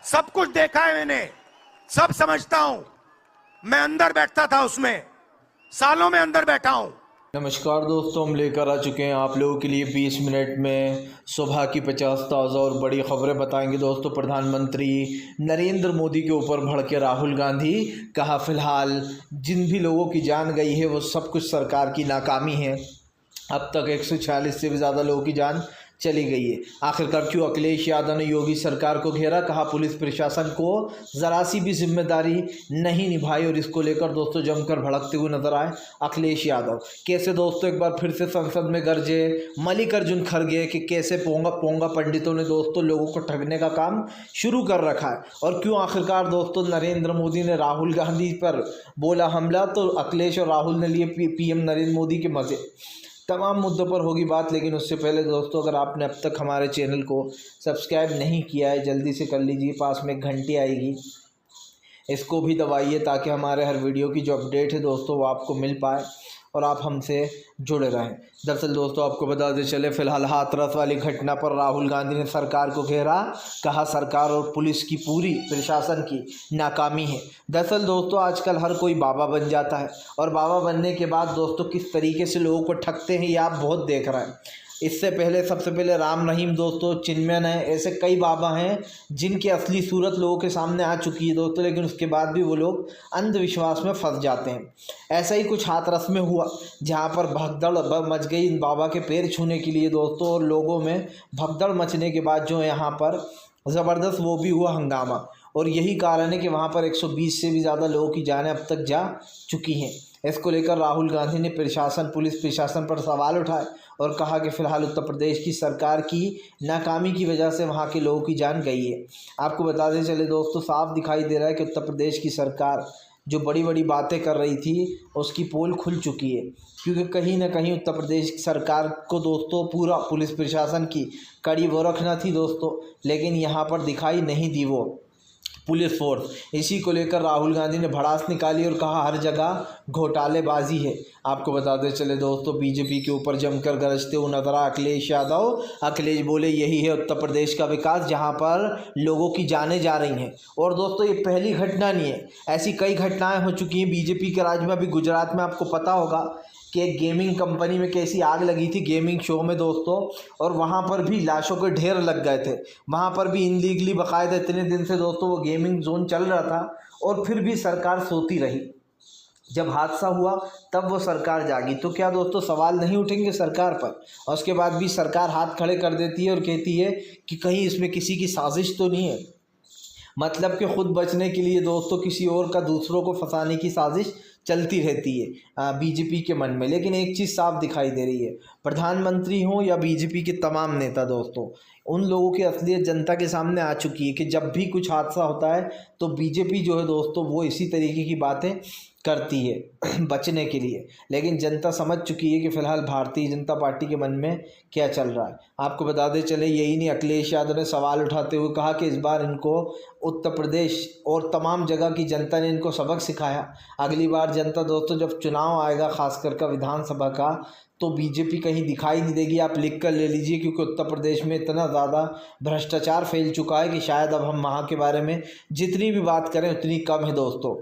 सब कुछ देखा है मैंने, सब समझता हूं। मैं अंदर बैठता था उसमें, सालों में अंदर बैठा हूं। नमस्कार दोस्तों, हम लेकर आ चुके हैं आप लोगों के लिए 20 मिनट में सुबह की 50 ताज़ा और बड़ी खबरें बताएंगे। दोस्तों, प्रधानमंत्री नरेंद्र मोदी के ऊपर भड़के राहुल गांधी, कहा फिलहाल जिन भी लोगों की जान गई है वो सब कुछ सरकार की नाकामी है। अब तक 146 से भी ज़्यादा लोगों की जान चली गई है। आखिरकार क्यों अखिलेश यादव ने योगी सरकार को घेरा, कहा पुलिस प्रशासन को ज़रा सी भी जिम्मेदारी नहीं निभाई और इसको लेकर दोस्तों जमकर भड़कते हुए नजर आए अखिलेश यादव। कैसे दोस्तों एक बार फिर से संसद में गरजे मल्लिकार्जुन खड़गे कि कैसे पोंगा पोंगा पंडितों ने दोस्तों लोगों को ठगने का काम शुरू कर रखा है, और क्यों आखिरकार दोस्तों नरेंद्र मोदी ने राहुल गांधी पर बोला हमला तो अखिलेश और राहुल ने लिए पीएम नरेंद्र मोदी के मज़े। तमाम मुद्दों पर होगी बात, लेकिन उससे पहले दोस्तों अगर आपने अब तक हमारे चैनल को सब्सक्राइब नहीं किया है जल्दी से कर लीजिए। पास में एक घंटी आएगी, इसको भी दबाइए ताकि हमारे हर वीडियो की जो अपडेट है दोस्तों वो आपको मिल पाए और आप हमसे जुड़े रहें। दरअसल दोस्तों आपको बताते चले, फिलहाल हाथरस वाली घटना पर राहुल गांधी ने सरकार को घेरा, कहा सरकार और पुलिस की पूरी प्रशासन की नाकामी है। दरअसल दोस्तों आजकल हर कोई बाबा बन जाता है और बाबा बनने के बाद दोस्तों किस तरीके से लोगों को ठगते हैं ये आप बहुत देख रहे हैं। इससे पहले सबसे पहले राम रहीम दोस्तों, चिन्मयन है, ऐसे कई बाबा हैं जिनकी असली सूरत लोगों के सामने आ चुकी है दोस्तों, लेकिन उसके बाद भी वो लोग अंधविश्वास में फंस जाते हैं। ऐसा ही कुछ हाथरस में हुआ जहां पर भगदड़ मच गई इन बाबा के पैर छूने के लिए दोस्तों, और लोगों में भगदड़ मचने के बाद जो यहाँ पर ज़बरदस्त वो भी हुआ हंगामा, और यही कारण है कि वहाँ पर 120 से भी ज़्यादा लोगों की जानें अब तक जा चुकी हैं। इसको लेकर राहुल गांधी ने पुलिस प्रशासन पर सवाल उठाए और कहा कि फ़िलहाल उत्तर प्रदेश की सरकार की नाकामी की वजह से वहाँ के लोगों की जान गई है। आपको बताते चले दोस्तों, साफ दिखाई दे रहा है कि उत्तर प्रदेश की सरकार जो बड़ी बड़ी बातें कर रही थी उसकी पोल खुल चुकी है, क्योंकि कहीं ना कहीं उत्तर प्रदेश की सरकार को दोस्तों पूरा पुलिस प्रशासन की कड़ी वो रखना थी दोस्तों, लेकिन यहाँ पर दिखाई नहीं दी वो पुलिस फोर्स। इसी को लेकर राहुल गांधी ने भड़ास निकाली और कहा हर जगह घोटालेबाजी है। आपको बताते चले दोस्तों, बीजेपी के ऊपर जमकर गरजते हुए नजर आए अखिलेश यादव। अखिलेश बोले यही है उत्तर प्रदेश का विकास जहां पर लोगों की जानें जा रही हैं। और दोस्तों ये पहली घटना नहीं है, ऐसी कई घटनाएं हो चुकी हैं बीजेपी के राज में। अभी गुजरात में आपको पता होगा कि एक गेमिंग कंपनी में कैसी आग लगी थी गेमिंग शो में दोस्तों, और वहाँ पर भी लाशों के ढेर लग गए थे। वहाँ पर भी इनलीगली बाकायदा इतने दिन से दोस्तों वो गेमिंग जोन चल रहा था, और फिर भी सरकार सोती रही। जब हादसा हुआ तब वो सरकार जागी, तो क्या दोस्तों सवाल नहीं उठेंगे सरकार पर? और उसके बाद भी सरकार हाथ खड़े कर देती है और कहती है कि कहीं इसमें किसी की साजिश तो नहीं है। मतलब कि खुद बचने के लिए दोस्तों किसी और का दूसरों को फंसाने की साजिश चलती रहती है बीजेपी के मन में। लेकिन एक चीज़ साफ दिखाई दे रही है, प्रधानमंत्री हों या बीजेपी के तमाम नेता दोस्तों, उन लोगों की असलियत जनता के सामने आ चुकी है कि जब भी कुछ हादसा होता है तो बीजेपी जो है दोस्तों वो इसी तरीके की बातें करती है बचने के लिए। लेकिन जनता समझ चुकी है कि फ़िलहाल भारतीय जनता पार्टी के मन में क्या चल रहा है। आपको बताते चले, यही नहीं, अखिलेश यादव ने सवाल उठाते हुए कहा कि इस बार इनको उत्तर प्रदेश और तमाम जगह की जनता ने इनको सबक सिखाया। अगली बार जनता दोस्तों जब चुनाव आएगा खासकर का विधानसभा का, तो बीजेपी कहीं दिखाई नहीं देगी। आप लिख कर ले लीजिए, क्योंकि उत्तर प्रदेश में इतना ज़्यादा भ्रष्टाचार फैल चुका है कि शायद अब हम वहाँ के बारे में जितनी भी बात करें उतनी कम है दोस्तों।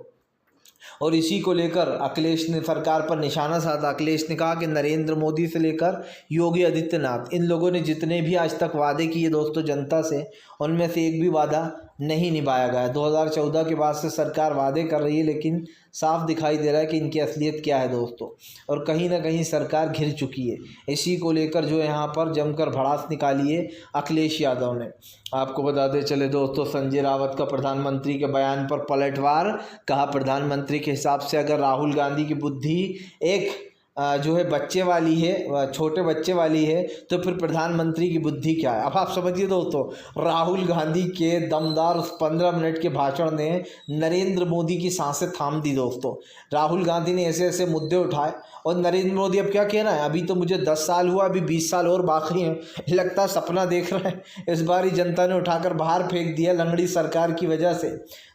और इसी को लेकर अखिलेश ने सरकार पर निशाना साधा। अखिलेश ने कहा कि नरेंद्र मोदी से लेकर योगी आदित्यनाथ, इन लोगों ने जितने भी आज तक वादे किए दोस्तों जनता से, उनमें से एक भी वादा नहीं निभाया गया। 2014 के बाद से सरकार वादे कर रही है, लेकिन साफ दिखाई दे रहा है कि इनकी असलियत क्या है दोस्तों, और कहीं ना कहीं सरकार घिर चुकी है। इसी को लेकर जो यहाँ पर जमकर भड़ास निकाली है अखिलेश यादव ने। आपको बताते चले दोस्तों, संजय रावत का प्रधानमंत्री के बयान पर पलटवार, कहा प्रधानमंत्री के हिसाब से अगर राहुल गांधी की बुद्धि एक जो है बच्चे वाली है, छोटे बच्चे वाली है, तो फिर प्रधानमंत्री की बुद्धि क्या है? अब आप समझिए दोस्तों, राहुल गांधी के दमदार उस 15 मिनट के भाषण ने नरेंद्र मोदी की सांसें थाम दी दोस्तों। राहुल गांधी ने ऐसे ऐसे मुद्दे उठाए और नरेंद्र मोदी अब क्या कहना है, अभी तो मुझे 10 साल हुआ, अभी 20 साल और बाकी हैं, लगता सपना देख रहे हैं। इस बार ही जनता ने उठाकर बाहर फेंक दिया लंगड़ी सरकार की वजह से,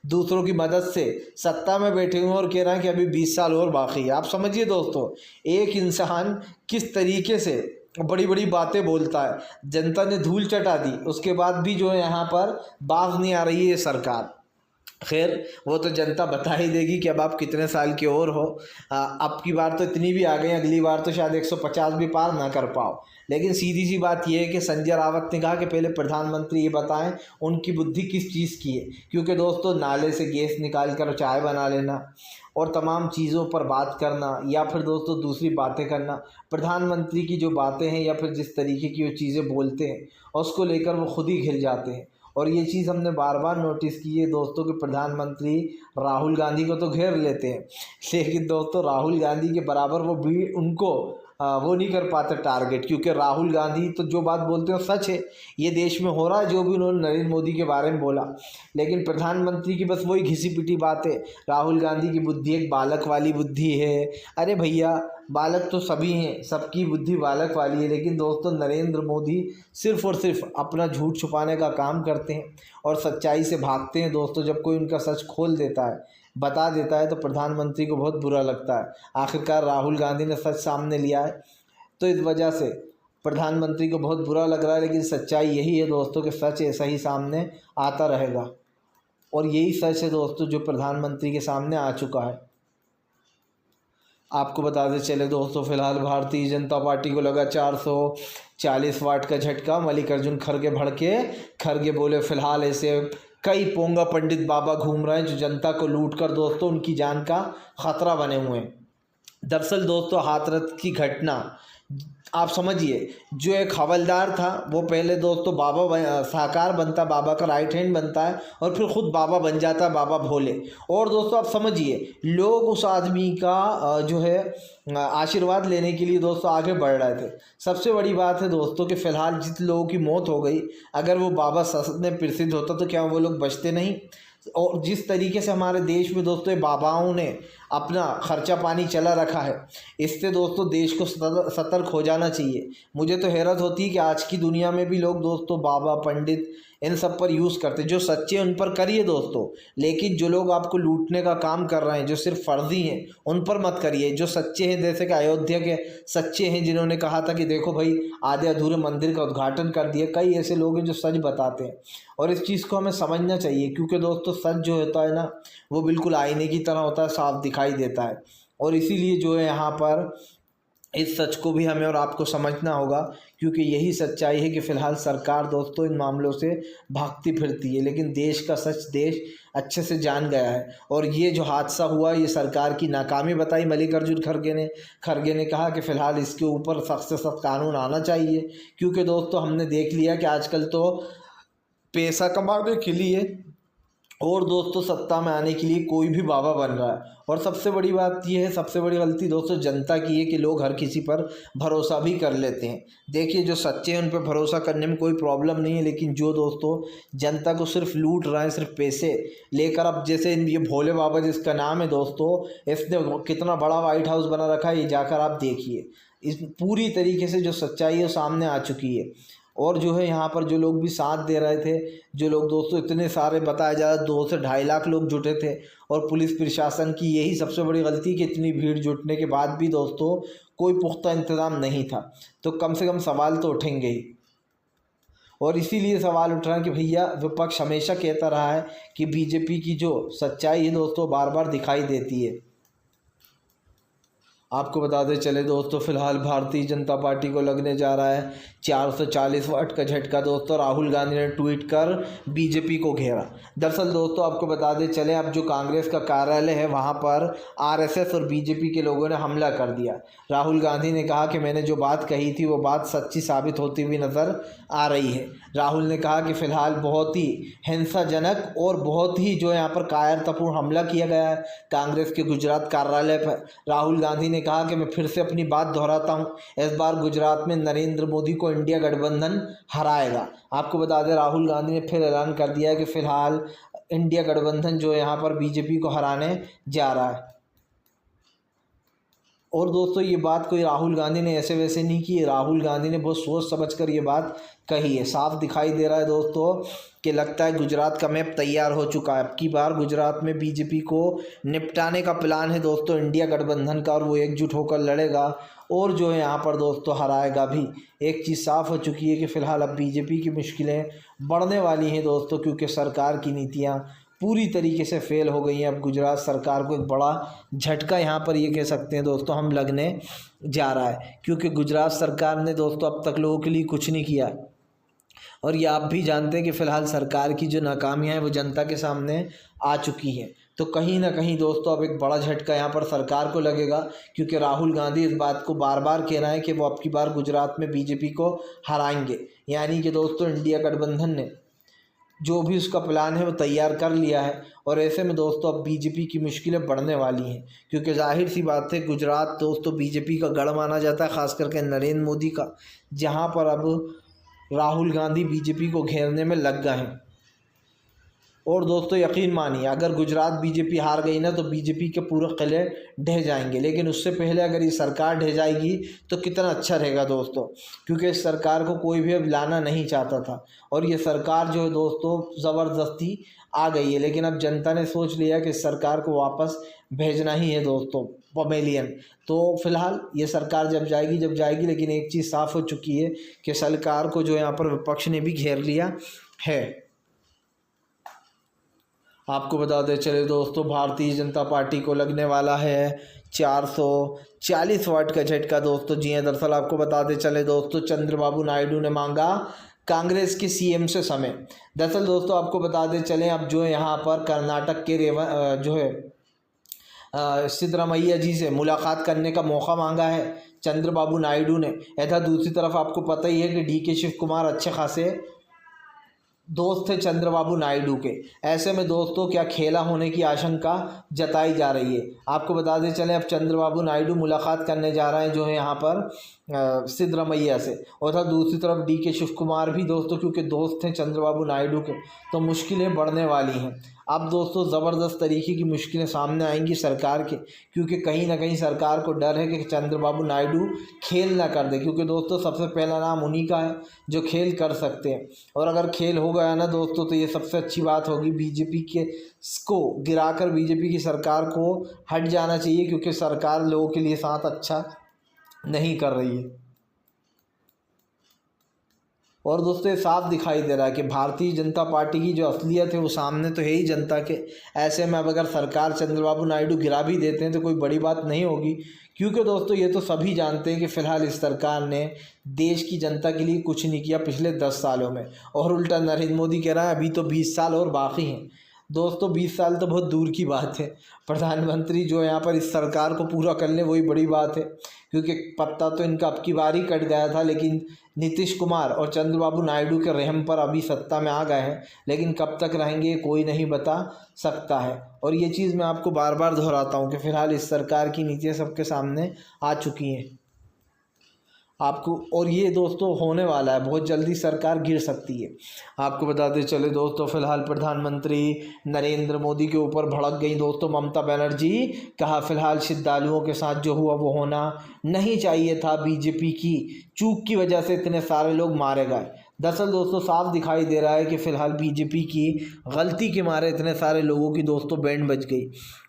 दूसरों की मदद से सत्ता में बैठे हुए और कह रहे हैं कि अभी 20 साल और बाकी है। आप समझिए दोस्तों, एक इंसान किस तरीके से बड़ी बड़ी बातें बोलता है, जनता ने धूल चटा दी, उसके बाद भी जो है यहाँ पर बाज नहीं आ रही है सरकार। खैर वो तो जनता बता ही देगी कि अब आप कितने साल के और हो। अब की बार तो इतनी भी आ गई, अगली बार तो शायद 150 भी पार ना कर पाओ। लेकिन सीधी सी बात यह है कि संजय रावत ने कहा कि पहले प्रधानमंत्री ये बताएं उनकी बुद्धि किस चीज़ की है, क्योंकि दोस्तों नाले से गैस निकाल कर चाय बना लेना और तमाम चीज़ों पर बात करना या फिर दोस्तों दूसरी बातें करना, प्रधानमंत्री की जो बातें हैं या फिर जिस तरीके की वो चीज़ें बोलते हैं और उसको लेकर वो खुद ही घिर जाते हैं। और ये चीज़ हमने बार बार नोटिस की है दोस्तों कि प्रधानमंत्री राहुल गांधी को तो घेर लेते हैं, लेकिन दोस्तों राहुल गांधी के बराबर वो भी उनको वो नहीं कर पाते टारगेट, क्योंकि राहुल गांधी तो जो बात बोलते हैं सच है, ये देश में हो रहा है जो भी उन्होंने नरेंद्र मोदी के बारे में बोला। लेकिन प्रधानमंत्री की बस वही घिसी पिटी बात है। राहुल गांधी की बुद्धि एक बालक वाली बुद्धि है। अरे भैया बालक तो सभी हैं, सबकी बुद्धि बालक वाली है, लेकिन दोस्तों नरेंद्र मोदी सिर्फ़ और सिर्फ अपना झूठ छुपाने का काम करते हैं और सच्चाई से भागते हैं। दोस्तों जब कोई उनका सच खोल देता है, बता देता है, तो प्रधानमंत्री को बहुत बुरा लगता है। आखिरकार राहुल गांधी ने सच सामने लिया है, तो इस वजह से प्रधानमंत्री को बहुत बुरा लग रहा है। लेकिन सच्चाई यही है दोस्तों कि सच ऐसा ही सामने आता रहेगा और यही सच है दोस्तों जो प्रधानमंत्री के सामने आ चुका है। आपको बताते चले दोस्तों, फिलहाल भारतीय जनता पार्टी को लगा 440 वाट का झटका। मल्लिकार्जुन खड़गे भड़के, खड़गे बोले फिलहाल ऐसे कई पोंगा पंडित बाबा घूम रहे हैं जो जनता को लूट कर दोस्तों उनकी जान का खतरा बने हुए हैं। दरअसल दोस्तों हाथरस की घटना आप समझिए, जो एक हवलदार था वो पहले दोस्तों बाबा साकार बनता, बाबा का राइट हैंड बनता है और फिर खुद बाबा बन जाता है, बाबा भोले। और दोस्तों आप समझिए लोग उस आदमी का जो है आशीर्वाद लेने के लिए दोस्तों आगे बढ़ रहे थे। सबसे बड़ी बात है दोस्तों कि फ़िलहाल जिन लोगों की मौत हो गई, अगर वो बाबा सच में प्रसिद्ध होता तो क्या वो लोग बचते नहीं। और जिस तरीके से हमारे देश में दोस्तों ये बाबाओं ने अपना खर्चा पानी चला रखा है, इससे दोस्तों देश को सतर्क हो जाना चाहिए। मुझे तो हैरत होती है कि आज की दुनिया में भी लोग दोस्तों बाबा पंडित इन सब पर यूज़ करते। जो सच्चे उन पर करिए दोस्तों, लेकिन जो लोग आपको लूटने का काम कर रहे हैं, जो सिर्फ फर्जी हैं, उन पर मत करिए। जो सच्चे हैं, जैसे कि अयोध्या के सच्चे हैं जिन्होंने कहा था कि देखो भाई आधे अधूरे मंदिर का उद्घाटन कर दिया, कई ऐसे लोग हैं जो सच बताते हैं और इस चीज़ को हमें समझना चाहिए। क्योंकि दोस्तों सच जो होता है ना, वो बिल्कुल आईने की तरह होता है, साफ दिखाई देता है। और इसीलिए जो है यहाँ पर इस सच को भी हमें और आपको समझना होगा, क्योंकि यही सच्चाई है कि फ़िलहाल सरकार दोस्तों इन मामलों से भागती फिरती है, लेकिन देश का सच देश अच्छे से जान गया है। और ये जो हादसा हुआ ये सरकार की नाकामी बताई मल्लिकार्जुन खड़गे ने कहा कि फ़िलहाल इसके ऊपर सख्त से सख्त कानून आना चाहिए। क्योंकि दोस्तों हमने देख लिया कि आजकल तो पैसा कमाने के लिए और दोस्तों सत्ता में आने के लिए कोई भी बाबा बन रहा है। और सबसे बड़ी बात यह है, सबसे बड़ी गलती दोस्तों जनता की है कि लोग हर किसी पर भरोसा भी कर लेते हैं। देखिए जो सच्चे हैं उन पर भरोसा करने में कोई प्रॉब्लम नहीं है, लेकिन जो दोस्तों जनता को सिर्फ लूट रहे हैं, सिर्फ पैसे लेकर, अब जैसे ये भोले बाबा जिसका नाम है दोस्तों, इसने कितना बड़ा वाइट हाउस बना रखा है, ये जाकर आप देखिए। इस पूरी तरीके से जो सच्चाई है सामने आ चुकी है। और जो है यहाँ पर जो लोग भी साथ दे रहे थे, जो लोग दोस्तों इतने सारे बताया जा रहा है 2 से 2.5 लाख लोग जुटे थे, और पुलिस प्रशासन की यही सबसे बड़ी गलती कि इतनी भीड़ जुटने के बाद भी दोस्तों कोई पुख्ता इंतज़ाम नहीं था। तो कम से कम सवाल तो उठेंगे ही। और इसीलिए सवाल उठ रहा है कि भैया विपक्ष हमेशा कहता रहा है कि बीजेपी की जो सच्चाई है दोस्तों बार बार दिखाई देती है। आपको बताते चले दोस्तों, फिलहाल भारतीय जनता पार्टी को लगने जा रहा है 440 वाट का झटका। दोस्तों राहुल गांधी ने ट्वीट कर बीजेपी को घेरा। दरअसल दोस्तों आपको बताते चले, अब जो कांग्रेस का कार्यालय है वहां पर आरएसएस और बीजेपी के लोगों ने हमला कर दिया। राहुल गांधी ने कहा कि मैंने जो बात कही थी वो बात सच्ची साबित होती हुई नज़र आ रही है। राहुल ने कहा कि फ़िलहाल बहुत ही हिंसाजनक और बहुत ही जो यहाँ पर कायरतापूर्ण हमला किया गया है कांग्रेस के गुजरात कार्यालय पर। राहुल गांधी ने कहा कि मैं फिर से अपनी बात दोहराता हूँ, इस बार गुजरात में नरेंद्र मोदी को इंडिया गठबंधन हराएगा। आपको बता दें राहुल गांधी ने फिर ऐलान कर दिया है कि फ़िलहाल इंडिया गठबंधन जो यहाँ पर बीजेपी को हराने जा रहा है। और दोस्तों ये बात कोई राहुल गांधी ने ऐसे वैसे नहीं की है, राहुल गांधी ने बहुत सोच समझ कर ये बात कही है। साफ दिखाई दे रहा है दोस्तों कि लगता है गुजरात का मैप तैयार हो चुका है। अब की बार गुजरात में बीजेपी को निपटाने का प्लान है दोस्तों इंडिया गठबंधन का, और वो एकजुट होकर लड़ेगा और जो है यहाँ पर दोस्तों हराएगा भी। एक चीज़ साफ़ हो चुकी है कि फ़िलहाल अब बीजेपी की मुश्किलें बढ़ने वाली हैं दोस्तों, क्योंकि सरकार की नीतियाँ पूरी तरीके से फेल हो गई हैं। अब गुजरात सरकार को एक बड़ा झटका यहाँ पर ये कह सकते हैं दोस्तों हम लगने जा रहा है, क्योंकि गुजरात सरकार ने दोस्तों अब तक लोगों के लिए कुछ नहीं किया। और ये आप भी जानते हैं कि फ़िलहाल सरकार की जो नाकामियाँ हैं वो जनता के सामने आ चुकी हैं। तो कहीं ना कहीं दोस्तों अब एक बड़ा झटका यहाँ पर सरकार को लगेगा, क्योंकि राहुल गांधी इस बात को बार बार कह रहे हैं कि वो अब की बार गुजरात में बीजेपी को हराएंगे। यानी कि दोस्तों इंडिया गठबंधन ने जो भी उसका प्लान है वो तैयार कर लिया है। और ऐसे में दोस्तों अब बीजेपी की मुश्किलें बढ़ने वाली हैं, क्योंकि जाहिर सी बात है गुजरात दोस्तों बीजेपी का गढ़ माना जाता है, ख़ास करके नरेंद्र मोदी का, जहां पर अब राहुल गांधी बीजेपी को घेरने में लग गए हैं। और दोस्तों यकीन मानिए अगर गुजरात बीजेपी हार गई ना तो बीजेपी के पूरे किले ढह जाएंगे, लेकिन उससे पहले अगर ये सरकार ढह जाएगी तो कितना अच्छा रहेगा दोस्तों, क्योंकि इस सरकार को कोई भी अब लाना नहीं चाहता था। और ये सरकार जो है दोस्तों ज़बरदस्ती आ गई है, लेकिन अब जनता ने सोच लिया कि इस सरकार को वापस भेजना ही है दोस्तों पवेलियन। तो फिलहाल ये सरकार जब जाएगी, लेकिन एक चीज़ साफ़ हो चुकी है कि सरकार को जो यहाँ पर विपक्ष ने भी घेर लिया है। आपको बताते चले दोस्तों भारतीय जनता पार्टी को लगने वाला है 440 वाट का झटका दोस्तों। जी हाँ, दरअसल आपको बताते चले दोस्तों चंद्रबाबू नायडू ने मांगा कांग्रेस के सीएम से समय। दरअसल दोस्तों आपको बताते चलें अब जो यहाँ पर कर्नाटक के जो है सिद्धरामैया जी से मुलाकात करने का मौका मांगा है चंद्रबाबू नायडू ने। ऐसा दूसरी तरफ आपको पता ही है कि डीके शिव कुमार अच्छे खासे दोस्त थे चंद्रबाबू नायडू के। ऐसे में दोस्तों क्या खेला होने की आशंका जताई जा रही है। आपको बताते चलें अब चंद्रबाबू नायडू मुलाकात करने जा रहे हैं जो है यहाँ पर सिद्धरामैया से, और दूसरी तरफ डीके शिव कुमार भी दोस्तों क्योंकि दोस्त हैं चंद्रबाबू नायडू के, तो मुश्किलें बढ़ने वाली हैं। अब दोस्तों ज़बरदस्त तरीके की मुश्किलें सामने आएंगी सरकार के, क्योंकि कहीं ना कहीं सरकार को डर है कि चंद्रबाबू नायडू खेल ना कर दे, क्योंकि दोस्तों सबसे पहला नाम उन्हीं का है जो खेल कर सकते हैं। और अगर खेल हो गया ना दोस्तों तो ये सबसे अच्छी बात होगी, बीजेपी के को गिराकर बीजेपी की सरकार को हट जाना चाहिए, क्योंकि सरकार लोगों के लिए साथ अच्छा नहीं कर रही है। और दोस्तों ये साफ दिखाई दे रहा है कि भारतीय जनता पार्टी की जो असलियत है वो सामने तो है ही जनता के। ऐसे में अब अगर सरकार चंद्रबाबू नायडू गिरा भी देते हैं तो कोई बड़ी बात नहीं होगी, क्योंकि दोस्तों ये तो सभी जानते हैं कि फ़िलहाल इस सरकार ने देश की जनता के लिए कुछ नहीं किया पिछले 10 सालों में, और उल्टा नरेंद्र मोदी कह रहा है अभी तो 20 साल और बाकी हैं। दोस्तों 20 साल तो बहुत दूर की बात है, प्रधानमंत्री जो यहाँ पर इस सरकार को पूरा कर ले वही बड़ी बात है, क्योंकि पत्ता तो इनका अब की बार ही कट गया था, लेकिन नीतीश कुमार और चंद्रबाबू नायडू के रहम पर अभी सत्ता में आ गए हैं, लेकिन कब तक रहेंगे कोई नहीं बता सकता है। और ये चीज़ मैं आपको बार बार दोहराता हूँ कि फ़िलहाल इस सरकार की नीतियाँ सबके सामने आ चुकी हैं आपको, और ये दोस्तों होने वाला है, बहुत जल्दी सरकार गिर सकती है। आपको बताते चले दोस्तों फ़िलहाल प्रधानमंत्री नरेंद्र मोदी के ऊपर भड़क गई दोस्तों ममता बनर्जी। कहा फ़िलहाल श्रद्धालुओं के साथ जो हुआ वो होना नहीं चाहिए था, बीजेपी की चूक की वजह से इतने सारे लोग मारे गए। दरअसल दोस्तों साफ दिखाई दे रहा है कि फ़िलहाल बीजेपी की गलती के मारे इतने सारे लोगों की दोस्तों बैंड बज गई।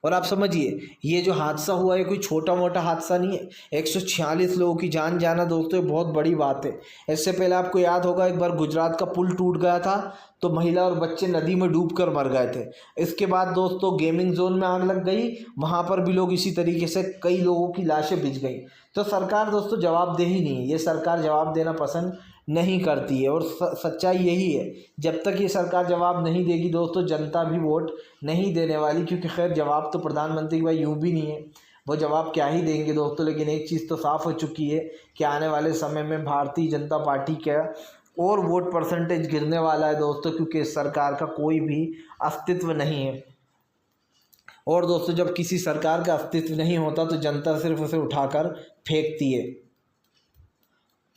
और आप समझिए ये जो हादसा हुआ है कोई छोटा मोटा हादसा नहीं है, 146 लोगों की जान जाना दोस्तों बहुत बड़ी बात है। इससे पहले आपको याद होगा एक बार गुजरात का पुल टूट गया था तो महिला और बच्चे नदी में डूबकर मर गए थे। इसके बाद दोस्तों गेमिंग जोन में आग लग गई, वहाँ पर भी लोग इसी तरीके से कई लोगों की लाशें बिछ गई। तो सरकार दोस्तों जवाबदेही नहीं है, ये सरकार जवाब देना पसंद नहीं करती है, और सच्चाई यही है जब तक ये सरकार जवाब नहीं देगी दोस्तों जनता भी वोट नहीं देने वाली, क्योंकि खैर जवाब तो प्रधानमंत्री के भाई यूँ भी नहीं है, वो जवाब क्या ही देंगे दोस्तों। लेकिन एक चीज़ तो साफ़ हो चुकी है कि आने वाले समय में भारतीय जनता पार्टी का और वोट परसेंटेज गिरने वाला है दोस्तों, क्योंकि इस सरकार का कोई भी अस्तित्व नहीं है। और दोस्तों जब किसी सरकार का अस्तित्व नहीं होता तो जनता सिर्फ उसे उठाकर फेंकती है,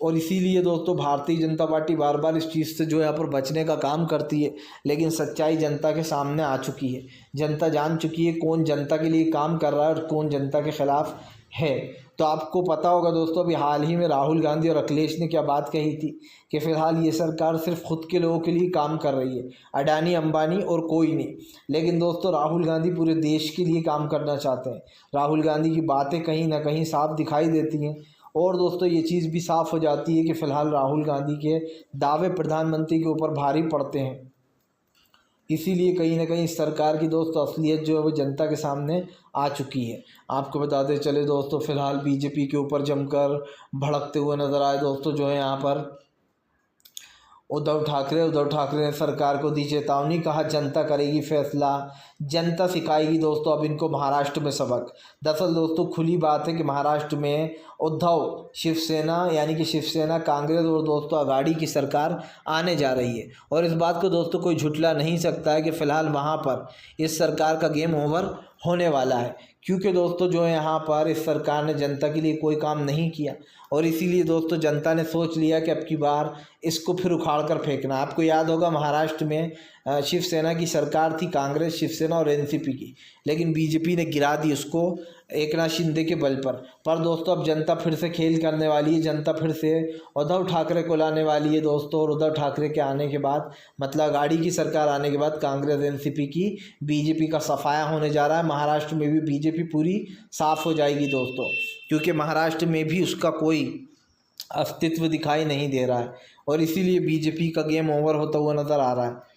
और इसीलिए दोस्तों भारतीय जनता पार्टी बार बार इस चीज़ से जो यहाँ पर बचने का काम करती है। लेकिन सच्चाई जनता के सामने आ चुकी है, जनता जान चुकी है कौन जनता के लिए काम कर रहा है और कौन जनता के ख़िलाफ़ है। तो तो आपको पता होगा दोस्तों, अभी हाल ही में राहुल गांधी और अखिलेश ने क्या बात कही थी कि फ़िलहाल ये सरकार सिर्फ खुद के लोगों के लिए काम कर रही है, अडानी अंबानी और कोई नहीं। लेकिन दोस्तों राहुल गांधी पूरे देश के लिए काम करना चाहते हैं। राहुल गांधी की बातें कहीं ना कहीं साफ दिखाई देती हैं। और दोस्तों ये चीज़ भी साफ़ हो जाती है कि फ़िलहाल राहुल गांधी के दावे प्रधानमंत्री के ऊपर भारी पड़ते हैं। इसीलिए कहीं ना कहीं सरकार की दोस्तों असलियत जो है वो जनता के सामने आ चुकी है। आपको बताते चले दोस्तों, फ़िलहाल बीजेपी के ऊपर जमकर भड़कते हुए नज़र आए दोस्तों जो है यहाँ पर उद्धव ठाकरे ने सरकार को दी चेतावनी, कहा जनता करेगी फैसला, जनता सिखाएगी दोस्तों अब इनको महाराष्ट्र में सबक। दरअसल दोस्तों खुली बात है कि महाराष्ट्र में उद्धव शिवसेना यानी कि शिवसेना कांग्रेस और दोस्तों आघाड़ी की सरकार आने जा रही है। और इस बात को दोस्तों कोई झुठला नहीं सकता है कि फ़िलहाल वहाँ पर इस सरकार का गेम ओवर होने वाला है, क्योंकि दोस्तों जो है यहाँ पर इस सरकार ने जनता के लिए कोई काम नहीं किया और इसीलिए दोस्तों जनता ने सोच लिया कि अब की बार इसको फिर उखाड़ कर फेंकना। आपको याद होगा महाराष्ट्र में शिवसेना की सरकार थी, कांग्रेस शिवसेना और एनसीपी की, लेकिन बीजेपी ने गिरा दी उसको एकनाथ शिंदे के बल पर दोस्तों अब जनता फिर से खेल करने वाली है। जनता फिर से उद्धव ठाकरे को लाने वाली है दोस्तों। और उद्धव ठाकरे के आने के बाद मतलब आघाड़ी की सरकार आने के बाद कांग्रेस एनसीपी की बीजेपी का सफाया होने जा रहा है। महाराष्ट्र में भी बीजेपी पूरी साफ हो जाएगी दोस्तों, क्योंकि महाराष्ट्र में भी उसका कोई अस्तित्व दिखाई नहीं दे रहा है और इसीलिए बीजेपी का गेम ओवर होता हुआ नज़र आ रहा है।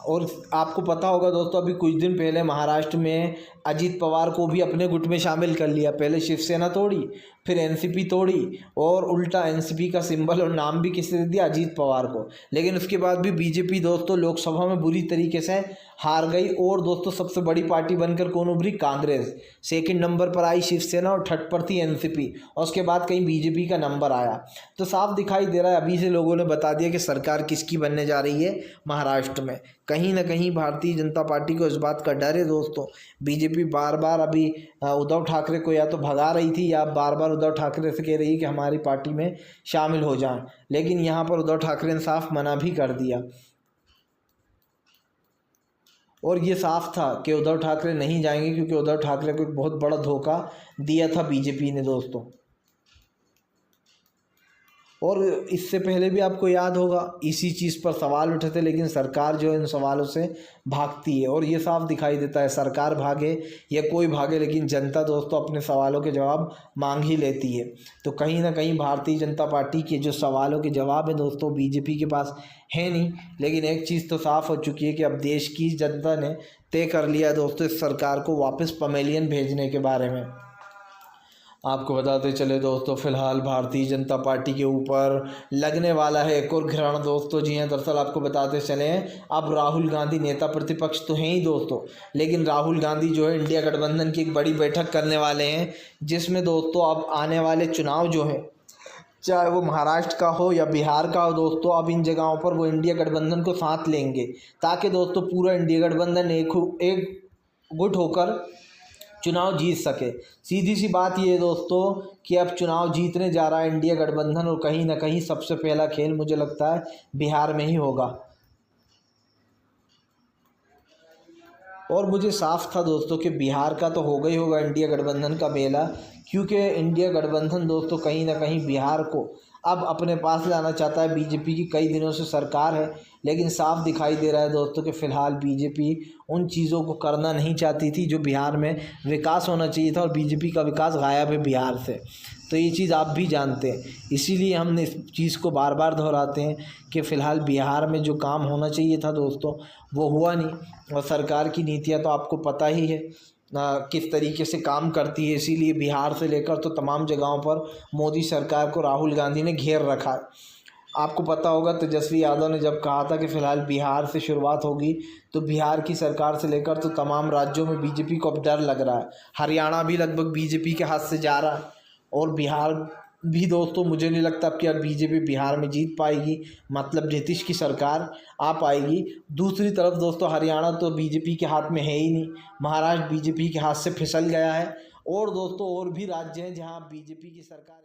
और आपको पता होगा दोस्तों, अभी कुछ दिन पहले महाराष्ट्र में अजीत पवार को भी अपने गुट में शामिल कर लिया। पहले शिवसेना तोड़ी, फिर एनसीपी तोड़ी और उल्टा एनसीपी का सिंबल और नाम भी किसने दे दिया, अजीत पवार को। लेकिन उसके बाद भी बीजेपी दोस्तों लोकसभा में बुरी तरीके से हार गई और दोस्तों सबसे बड़ी पार्टी बनकर कौन उभरी, कांग्रेस। सेकंड नंबर पर आई शिवसेना और थर्ड पर थी एनसीपी और उसके बाद कहीं बीजेपी का नंबर आया। तो साफ दिखाई दे रहा है, अभी से लोगों ने बता दिया कि सरकार किसकी बनने जा रही है महाराष्ट्र में। कहीं ना कहीं भारतीय जनता पार्टी को इस बात का डर है दोस्तों। बीजेपी बार बार अभी उद्धव ठाकरे को या तो भगा रही थी या बार बार उद्धव ठाकरे से कह रही है कि हमारी पार्टी में शामिल हो जाएं, लेकिन यहाँ पर उद्धव ठाकरे ने साफ मना भी कर दिया। और ये साफ था कि उद्धव ठाकरे नहीं जाएंगे, क्योंकि उद्धव ठाकरे को एक बहुत बड़ा धोखा दिया था बीजेपी ने दोस्तों। और इससे पहले भी आपको याद होगा इसी चीज़ पर सवाल उठे थे, लेकिन सरकार जो है इन सवालों से भागती है। और ये साफ दिखाई देता है, सरकार भागे या कोई भागे लेकिन जनता दोस्तों अपने सवालों के जवाब मांग ही लेती है। तो कहीं ना कहीं भारतीय जनता पार्टी के जो सवालों के जवाब है दोस्तों बीजेपी के पास है नहीं। लेकिन एक चीज़ तो साफ़ हो चुकी है कि अब देश की जनता ने तय कर लिया दोस्तों इस सरकार को वापस पवेलियन भेजने के बारे में। आपको बताते चले दोस्तों, फिलहाल भारतीय जनता पार्टी के ऊपर लगने वाला है एक और ग्रहण दोस्तों। जी हाँ, दरअसल आपको बताते चले अब राहुल गांधी नेता प्रतिपक्ष तो हैं ही दोस्तों, लेकिन राहुल गांधी जो है इंडिया गठबंधन की एक बड़ी बैठक करने वाले हैं, जिसमें दोस्तों अब आने वाले चुनाव जो है चाहे वो महाराष्ट्र का हो या बिहार का हो दोस्तों, अब इन जगहों पर वो इंडिया गठबंधन को साथ लेंगे ताकि दोस्तों पूरा इंडिया गठबंधन एक गुट होकर चुनाव जीत सके। सीधी सी बात ये है दोस्तों कि अब चुनाव जीतने जा रहा है इंडिया गठबंधन और कहीं ना कहीं सबसे पहला खेल मुझे लगता है बिहार में ही होगा। और मुझे साफ था दोस्तों कि बिहार का तो होगा ही होगा इंडिया गठबंधन का मेला, क्योंकि इंडिया गठबंधन दोस्तों कहीं ना कहीं बिहार को अब अपने पास लाना चाहता है। बीजेपी की कई दिनों से सरकार है, लेकिन साफ दिखाई दे रहा है दोस्तों कि फ़िलहाल बीजेपी उन चीज़ों को करना नहीं चाहती थी जो बिहार में विकास होना चाहिए था, और बीजेपी का विकास गायब है बिहार से। तो ये चीज़ आप भी जानते हैं, इसीलिए हमने इस चीज़ को बार बार दोहराते हैं कि फ़िलहाल बिहार में जो काम होना चाहिए था दोस्तों वो हुआ नहीं। और सरकार की नीतियाँ तो आपको पता ही है किस तरीके से काम करती है, इसीलिए बिहार से लेकर तो तमाम जगहों पर मोदी सरकार को राहुल गांधी ने घेर रखा है। आपको पता होगा तेजस्वी यादव ने जब कहा था कि फ़िलहाल बिहार से शुरुआत होगी, तो बिहार की सरकार से लेकर तो तमाम राज्यों में बीजेपी को अब डर लग रहा है। हरियाणा भी लगभग बीजेपी के हाथ से जा रहा है और बिहार भी दोस्तों मुझे नहीं लगता अब कि यार बीजेपी बिहार में जीत पाएगी, मतलब नीतीश की सरकार आ पाएगी। दूसरी तरफ दोस्तों हरियाणा तो बीजेपी के हाथ में है ही नहीं, महाराष्ट्र बीजेपी के हाथ से फिसल गया है, और दोस्तों और भी राज्य हैं जहां बीजेपी की सरकार